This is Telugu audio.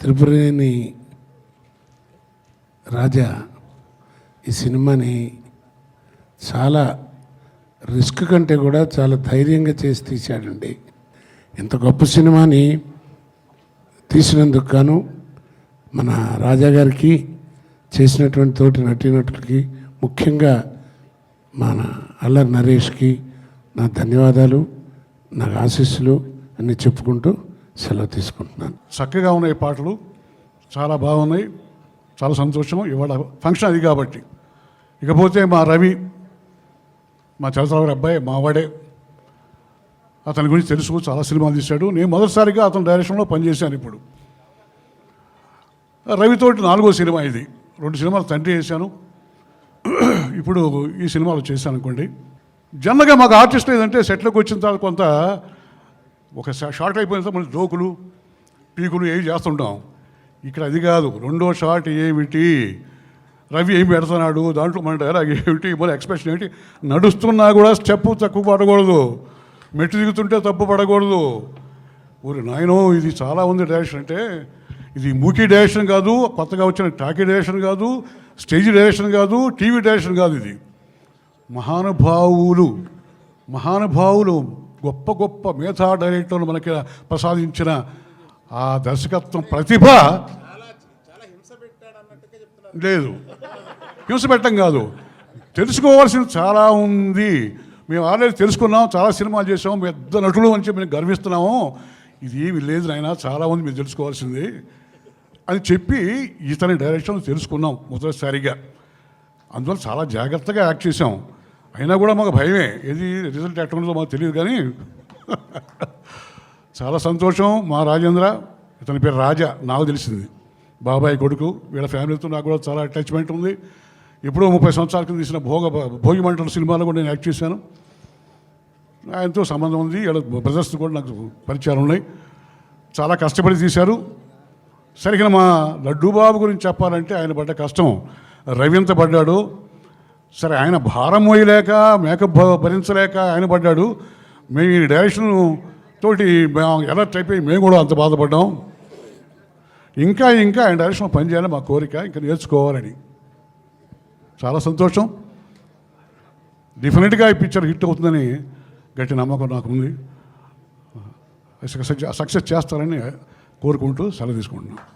త్రిపురేని రాజా ఈ సినిమాని చాలా రిస్క్ కంటే కూడా చాలా ధైర్యంగా చేసి తీశాడండి. ఇంత గొప్ప సినిమాని తీసినందుకు గాను మన రాజా గారికి, చేసినటువంటి తోటి నటీనటులకి, ముఖ్యంగా మన అల్లరి నరేష్కి నా ధన్యవాదాలు, నాకు ఆశీస్సులు అన్నీ చెప్పుకుంటూ సెలవు తీసుకుంటున్నాను. చక్కగా ఉన్నాయి పాటలు, చాలా బాగున్నాయి, చాలా సంతోషం. ఇవాళ ఫంక్షన్ అది కాబట్టి. ఇకపోతే మా రవి, మా చలసాగర్ అబ్బాయి, మావాడే. అతని గురించి తెలుసు, చాలా సినిమాలు తీశాడు. నేను మొదటిసారిగా అతని డైరెక్షన్లో పనిచేశాను. ఇప్పుడు రవితోటి 4వ సినిమా ఇది. 2 సినిమాలు తండ్రి చేశాను, ఇప్పుడు ఈ సినిమాలో చేశాను అనుకోండి. జనరల్గా మాకు ఆర్టిస్ట్ ఏదంటే సెట్లోకి వచ్చిన తర్వాత కొంత ఒక షార్ట్ అయిపోయిన తర్వాత మళ్ళీ జోకులు పీకులు ఏవి చేస్తుంటాం. ఇక్కడ అది కాదు. 2వ షార్ట్ ఏమిటి, రవి ఏమి పెడుతున్నాడు, దాంట్లో మన డైలాగ్ ఏమిటి, మళ్ళీ ఎక్స్ప్రెషన్ ఏమిటి, నడుస్తున్నా కూడా స్టెప్ తక్కువ పడకూడదు, మెట్టు దిగుతుంటే తప్పు పడకూడదు. ఊరి నాయనో, ఇది చాలా ఉంది డైరెక్షన్. అంటే ఇది మూకీ డైరెక్షన్ కాదు, కొత్తగా వచ్చిన టాకీ డైరెక్షన్ కాదు, స్టేజ్ డైరెక్షన్ కాదు, టీవీ డైరెక్షన్ కాదు. ఇది మహానుభావులు గొప్ప గొప్ప మేధా డైరెక్టర్లు మనకి ప్రసాదించిన ఆ దర్శకత్వం ప్రతిభ. లేదు, హింస పెట్టడం కాదు, తెలుసుకోవాల్సింది చాలా ఉంది. మేము ఆల్రెడీ తెలుసుకున్నాం, చాలా సినిమాలు చేసాము, పెద్ద నటులు అని చెప్పి మేము గర్విస్తున్నాము. ఇది ఏమి లేదు నాయన, చాలా ఉంది మీరు తెలుసుకోవాల్సింది అని చెప్పి ఇతని డైరెక్షన్ తెలుసుకున్నాం మొదటిసారిగా. అందువల్ల చాలా జాగ్రత్తగా యాక్ట్ చేసాం. అయినా కూడా మాకు భయమే, ఏది రిజల్ట్ ఎట్లా ఉంటుందో మాకు తెలియదు. కానీ చాలా సంతోషం. మా రాజేంద్ర, ఇతని పేరు రాజా, నాకు తెలిసింది, బాబాయ్ కొడుకు. వీళ్ళ ఫ్యామిలీతో నాకు కూడా చాలా అటాచ్మెంట్ ఉంది. ఎప్పుడో 30 సంవత్సరాల కింద తీసిన భోగి మంటల సినిమాలో కూడా నేను యాక్ట్ చేశాను. ఆయనతో సంబంధం ఉంది. వీళ్ళ బ్రదర్స్ కూడా నాకు పరిచయాలు ఉన్నాయి. చాలా కష్టపడి తీశారు. సరిగ్గా మా లడ్డూబాబు గురించి చెప్పాలంటే ఆయన పడ్డ కష్టం రవింత పడ్డాడు. సరే, ఆయన భారం మోయలేక, మేకప్ భరించలేక ఆయన పడ్డాడు. మేము ఈ డైరెక్షన్ తోటి ఎలర్ట్ అయిపోయి మేము కూడా అంత బాధపడ్డాం. ఇంకా ఆయన డైరెక్షన్ పనిచేయాలని మా కోరిక, ఇంకా నేర్చుకోవాలని. చాలా సంతోషం. డెఫినెట్గా ఈ పిక్చర్ హిట్ అవుతుందని గట్టి నమ్మకం నాకు ఉంది. సక్సెస్ చేస్తారని కోరుకుంటూ సెలవు తీసుకుంటున్నాను.